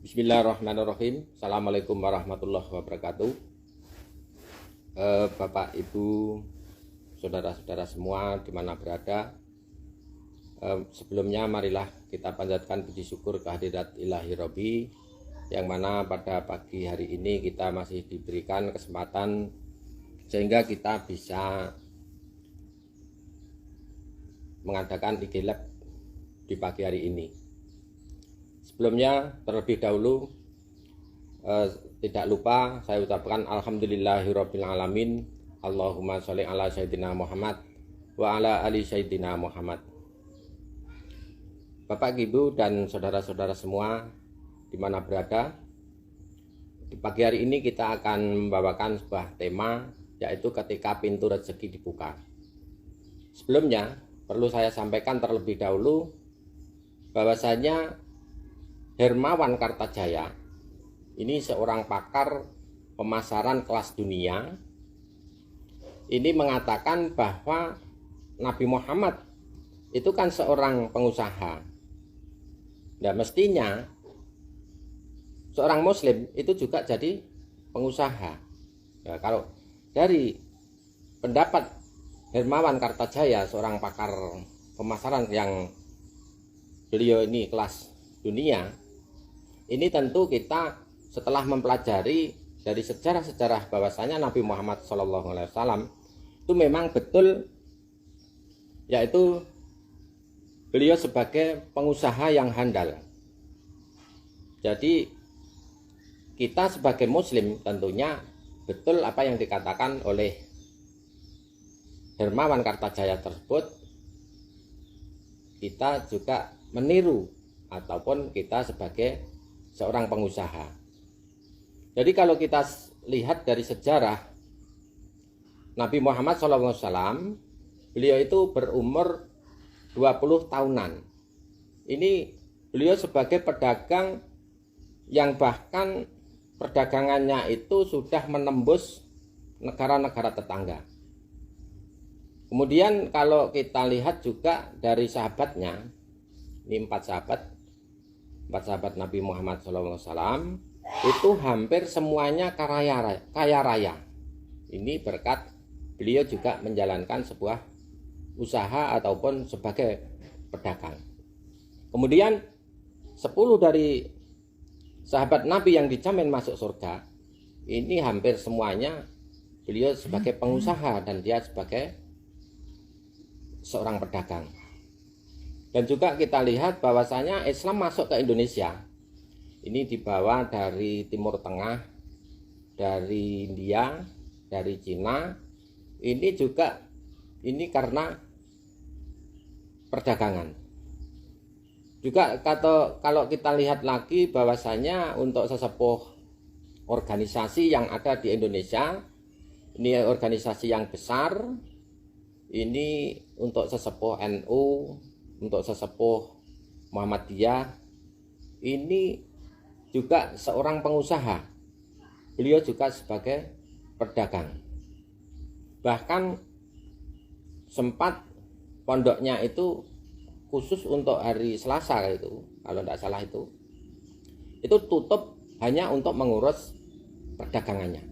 Bismillahirrahmanirrahim. Assalamualaikum warahmatullahi wabarakatuh. Bapak, Ibu, saudara-saudara semua di mana berada. Sebelumnya marilah kita panjatkan puji syukur kehadirat Ilahi Robbi, yang mana pada pagi hari ini kita masih diberikan kesempatan sehingga kita bisa mengadakan IG Lab di pagi hari ini. Sebelumnya terlebih dahulu tidak lupa saya ucapkan alhamdulillahirabbil alamin. Allahumma sholli ala sayyidina Muhammad wa ala ali sayyidina Muhammad. Bapak, Ibu, dan saudara-saudara semua di mana berada, di pagi hari ini kita akan membawakan sebuah tema, yaitu ketika pintu rezeki dibuka. Sebelumnya perlu saya sampaikan terlebih dahulu bahwasanya Hermawan Kartajaya ini seorang pakar pemasaran kelas dunia. Ini mengatakan bahwa Nabi Muhammad itu kan seorang pengusaha. Nah, mestinya seorang muslim itu juga jadi pengusaha. Nah, kalau dari pendapat Hermawan Kartajaya, seorang pakar pemasaran yang beliau ini kelas dunia, ini tentu kita setelah mempelajari dari sejarah-sejarah bahwasanya Nabi Muhammad SAW itu memang betul, yaitu beliau sebagai pengusaha yang handal. Jadi kita sebagai muslim tentunya betul apa yang dikatakan oleh Hermawan Kartajaya tersebut, kita juga meniru ataupun kita sebagai seorang pengusaha. Jadi kalau kita lihat dari sejarah Nabi Muhammad SAW, beliau itu berumur 20 tahunan. Ini beliau sebagai pedagang yang bahkan perdagangannya itu sudah menembus negara-negara tetangga. Kemudian kalau kita lihat juga dari sahabatnya, ini empat sahabat Nabi Muhammad SAW, itu hampir semuanya kaya raya. Ini berkat beliau juga menjalankan sebuah usaha ataupun sebagai pedagang. Kemudian 10 dari sahabat Nabi yang dijamin masuk surga, ini hampir semuanya beliau sebagai pengusaha dan dia sebagai seorang pedagang. Dan juga kita lihat bahwasanya Islam masuk ke Indonesia ini dibawa dari Timur Tengah, dari India, dari Cina. Ini juga karena perdagangan. Juga kalau kita lihat lagi bahwasanya untuk sesepuh organisasi yang ada di Indonesia, ini organisasi yang besar, ini untuk sesepuh NU, untuk sesepuh Muhammadiyah, ini juga seorang pengusaha. Beliau juga sebagai pedagang. Bahkan sempat pondoknya itu khusus untuk hari Selasa itu, kalau tidak salah itu tutup hanya untuk mengurus perdagangannya.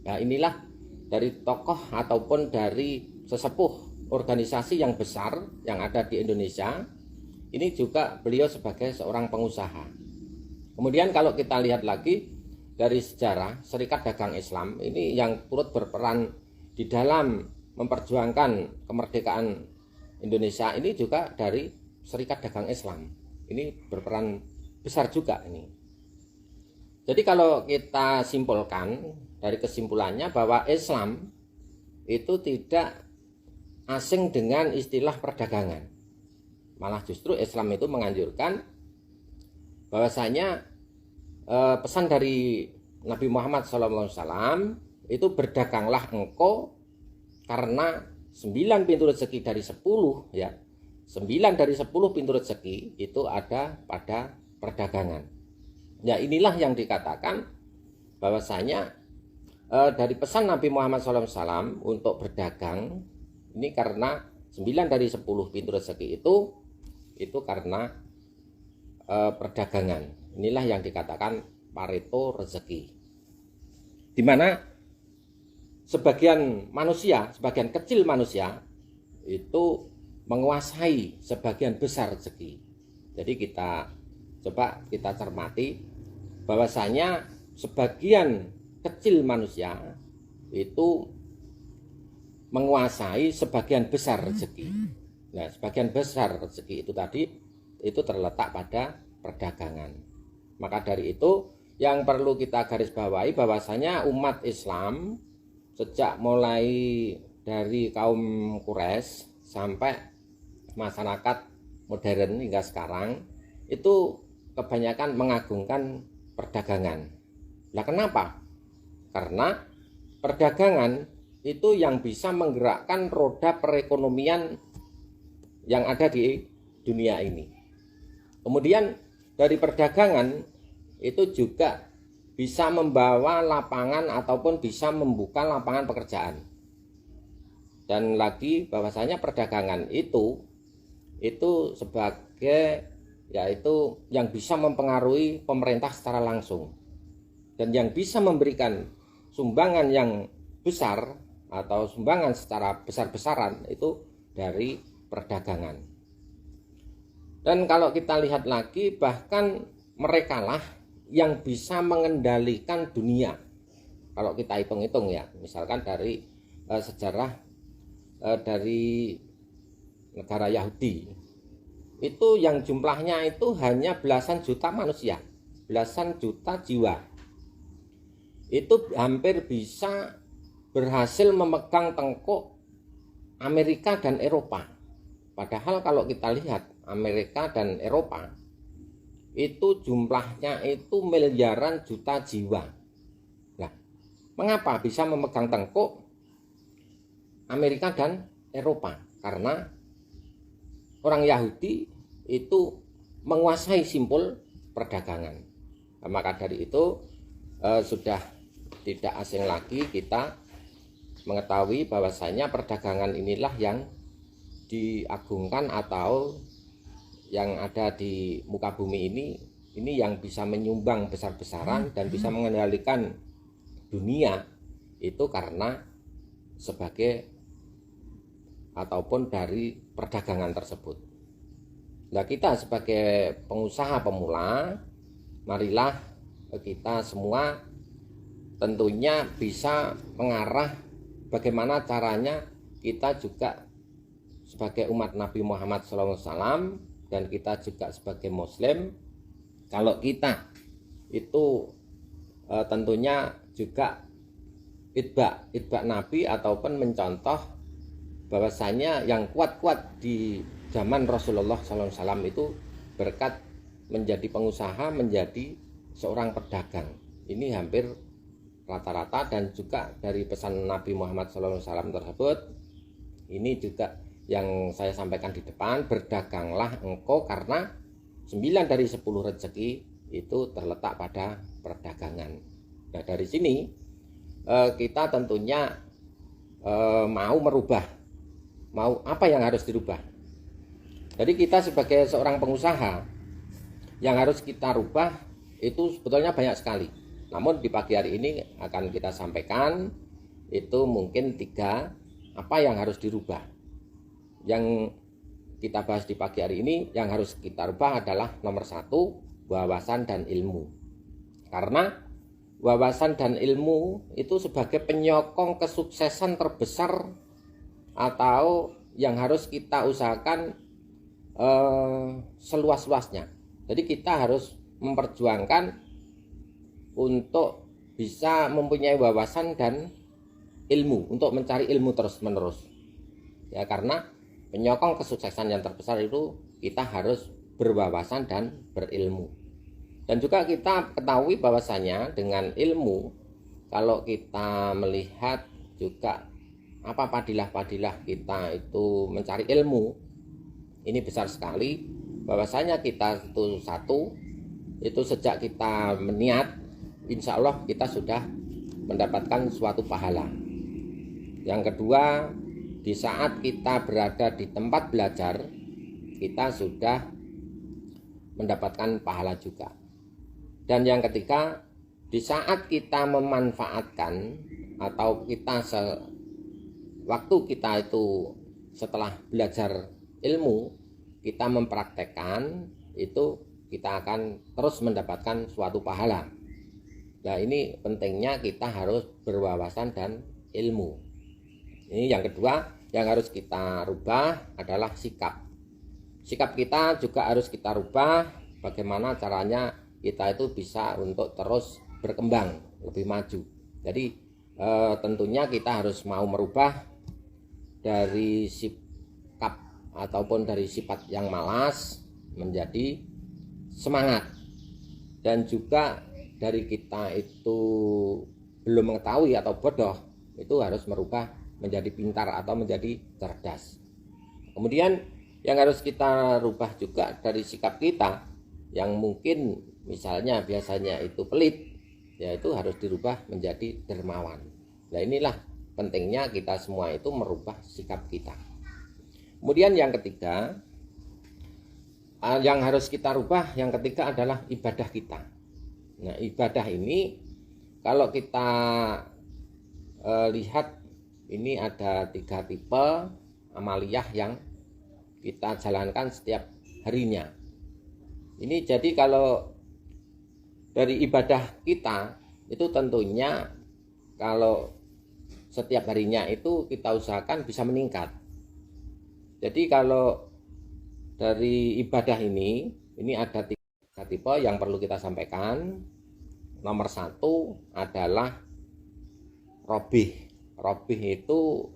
Nah, inilah dari tokoh ataupun dari sesepuh organisasi yang besar yang ada di Indonesia. Ini juga beliau sebagai seorang pengusaha. Kemudian kalau kita lihat lagi dari sejarah Serikat Dagang Islam ini yang turut berperan di dalam memperjuangkan kemerdekaan Indonesia, ini juga dari Serikat Dagang Islam. Ini berperan besar juga ini. Jadi kalau kita simpulkan dari kesimpulannya bahwa Islam itu tidak asing dengan istilah perdagangan. Malah justru Islam itu menganjurkan bahwasanya pesan dari Nabi Muhammad SAW itu berdaganglah engkau, karena 9 pintu rezeki dari 10, ya, 9 dari 10 pintu rezeki itu ada pada perdagangan. Ya, inilah yang dikatakan bahwasanya dari pesan Nabi Muhammad SAW untuk berdagang ini karena 9 dari 10 pintu rezeki itu karena perdagangan. Inilah yang dikatakan Pareto rezeki. Di mana sebagian kecil manusia itu menguasai sebagian besar rezeki. Jadi kita cermati bahwasanya sebagian kecil manusia itu menguasai sebagian besar rezeki. Nah, sebagian besar rezeki itu tadi itu terletak pada perdagangan. Maka dari itu yang perlu kita garis bawahi bahwasanya umat Islam sejak mulai dari kaum Quraisy sampai masyarakat modern hingga sekarang itu kebanyakan mengagungkan perdagangan. Nah, kenapa? Karena perdagangan itu yang bisa menggerakkan roda perekonomian yang ada di dunia ini. Kemudian dari perdagangan itu juga bisa membawa lapangan ataupun bisa membuka lapangan pekerjaan. Dan lagi bahwasanya perdagangan itu sebagai yaitu yang bisa mempengaruhi pemerintah secara langsung dan yang bisa memberikan sumbangan yang besar atau sumbangan secara besar-besaran itu dari perdagangan. Dan kalau kita lihat lagi, bahkan merekalah yang bisa mengendalikan dunia. Kalau kita hitung-hitung ya, misalkan dari sejarah dari negara Yahudi, itu yang jumlahnya itu hanya belasan juta manusia, belasan juta jiwa. Itu hampir bisa berhasil memegang tengkuk Amerika dan Eropa. Padahal kalau kita lihat Amerika dan Eropa itu jumlahnya itu miliaran juta jiwa. Nah, mengapa bisa memegang tengkuk Amerika dan Eropa? Karena orang Yahudi itu menguasai simpul perdagangan. Nah, maka dari itu sudah tidak asing lagi kita mengetahui bahwasanya perdagangan inilah yang diagungkan atau yang ada di muka bumi ini yang bisa menyumbang besar-besaran dan bisa mengendalikan dunia itu karena sebagai ataupun dari perdagangan tersebut. Nah, kita sebagai pengusaha pemula, marilah kita semua tentunya bisa mengarah bagaimana caranya kita juga sebagai umat Nabi Muhammad SAW dan kita juga sebagai Muslim, kalau kita itu tentunya juga itba Nabi ataupun mencontoh bahwasanya yang kuat-kuat di zaman Rasulullah SAW itu berkat menjadi pengusaha, menjadi seorang pedagang. Ini hampir rata-rata, dan juga dari pesan Nabi Muhammad SAW tersebut ini juga yang saya sampaikan di depan, berdaganglah engkau karena 9 dari 10 rezeki itu terletak pada perdagangan. Nah, dari sini kita tentunya mau merubah, mau apa yang harus dirubah. Jadi kita sebagai seorang pengusaha yang harus kita rubah itu sebetulnya banyak sekali. Namun di pagi hari ini akan kita sampaikan itu mungkin 3 apa yang harus dirubah. Yang kita bahas di pagi hari ini yang harus kita rubah adalah nomor 1, wawasan dan ilmu. Karena wawasan dan ilmu itu sebagai penyokong kesuksesan terbesar atau yang harus kita usahakan seluas-luasnya. Jadi kita harus memperjuangkan untuk bisa mempunyai wawasan dan ilmu, untuk mencari ilmu terus-menerus. Ya, karena penyokong kesuksesan yang terbesar itu kita harus berwawasan dan berilmu. Dan juga kita ketahui bahwasanya dengan ilmu, kalau kita melihat juga apa padilah-padilah kita itu mencari ilmu, ini besar sekali. Bahwasanya kita itu itu sejak kita meniat, insya Allah kita sudah mendapatkan suatu pahala. Yang kedua, di saat kita berada di tempat belajar, kita sudah mendapatkan pahala juga. Dan yang ketiga, di saat kita memanfaatkan atau waktu kita itu setelah belajar ilmu, kita mempraktekkan, itu kita akan terus mendapatkan suatu pahala. Nah, ini pentingnya kita harus berwawasan dan ilmu. Ini yang kedua yang harus kita rubah adalah sikap. Sikap kita juga harus kita rubah. Bagaimana caranya kita itu bisa untuk terus berkembang, lebih maju. Jadi tentunya kita harus mau merubah dari sikap ataupun dari sifat yang malas menjadi semangat. Dan juga dari kita itu belum mengetahui atau bodoh, itu harus merubah menjadi pintar atau menjadi cerdas. Kemudian yang harus kita rubah juga dari sikap kita yang mungkin misalnya biasanya itu pelit, yaitu harus dirubah menjadi dermawan. Nah, inilah pentingnya kita semua itu merubah sikap kita. Kemudian yang ketiga yang harus kita rubah, yang ketiga adalah ibadah kita. Nah, ibadah ini kalau kita lihat, ini ada 3 tipe amaliyah yang kita jalankan setiap harinya. Ini jadi kalau dari ibadah kita itu tentunya kalau setiap harinya itu kita usahakan bisa meningkat. Jadi kalau dari ibadah ini ada 3 tipe yang perlu kita sampaikan. Nomor 1 adalah robih. Robih itu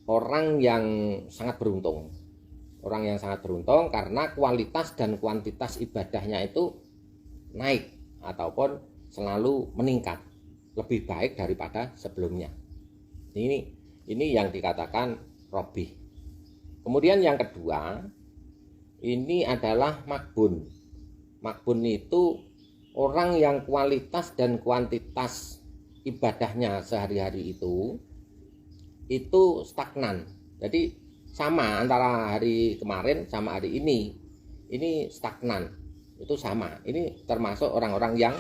orang yang sangat beruntung. Orang yang sangat beruntung karena kualitas dan kuantitas ibadahnya itu naik ataupun selalu meningkat, lebih baik daripada sebelumnya. Ini yang dikatakan robih. Kemudian yang kedua, ini adalah makbun. Makbun itu orang yang kualitas dan kuantitas ibadahnya sehari-hari itu stagnan. Jadi sama antara hari kemarin sama hari ini stagnan, itu sama. Ini termasuk orang-orang yang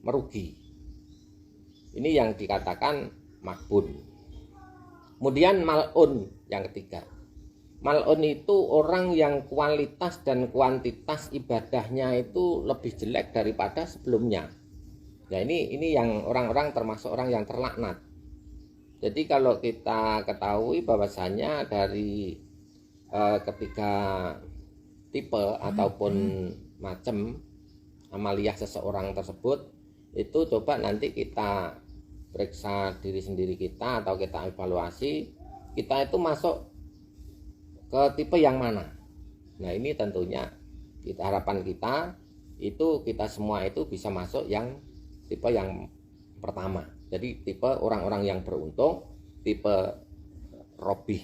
merugi. Ini yang dikatakan makbun. Kemudian mal'un yang ketiga. Mal'un itu orang yang kualitas dan kuantitas ibadahnya itu lebih jelek daripada sebelumnya. Nah, ini yang orang-orang termasuk orang yang terlaknat. Jadi kalau kita ketahui bahwasanya dari ketiga tipe ataupun macam amaliyah seseorang tersebut, itu coba nanti kita periksa diri sendiri kita atau kita evaluasi, kita itu masuk ke tipe yang mana. Nah, ini tentunya harapan kita itu kita semua itu bisa masuk yang tipe yang pertama. Jadi tipe orang-orang yang beruntung, tipe robih.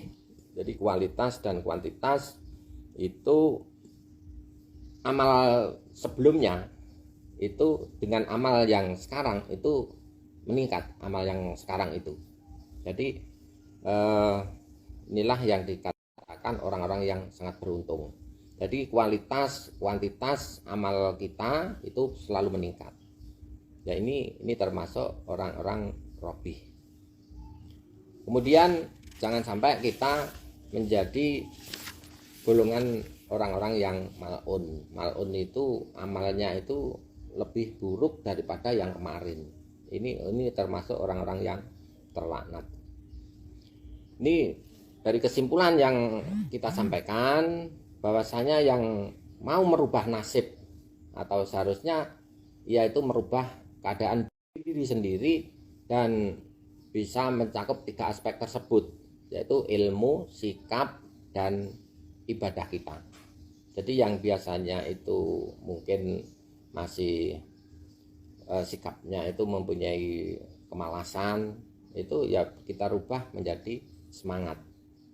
Jadi kualitas dan kuantitas itu amal sebelumnya itu dengan amal yang sekarang itu meningkat, amal yang sekarang itu. Jadi inilah yang dikatakan orang-orang yang sangat beruntung. Jadi kualitas, kuantitas amal kita itu selalu meningkat. Ya, ini termasuk orang-orang robih. Kemudian jangan sampai kita menjadi golongan orang-orang yang mal'un. Mal'un itu amalnya itu lebih buruk daripada yang kemarin. Ini termasuk orang-orang yang terlaknat. Ini dari kesimpulan yang kita sampaikan, bahwasanya yang mau merubah nasib atau seharusnya yaitu merubah keadaan diri sendiri dan bisa mencakup 3 aspek tersebut, yaitu ilmu, sikap, dan ibadah kita. Jadi yang biasanya itu mungkin masih sikapnya itu mempunyai kemalasan, itu ya kita rubah menjadi semangat.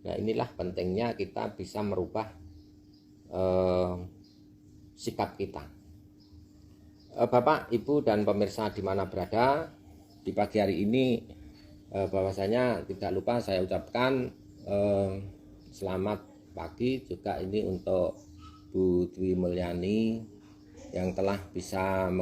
Nah, inilah pentingnya kita bisa merubah sikap kita. Bapak, Ibu, dan pemirsa di mana berada di pagi hari ini, bahwasanya tidak lupa saya ucapkan selamat pagi juga ini untuk Bu Dwi Mulyani yang telah bisa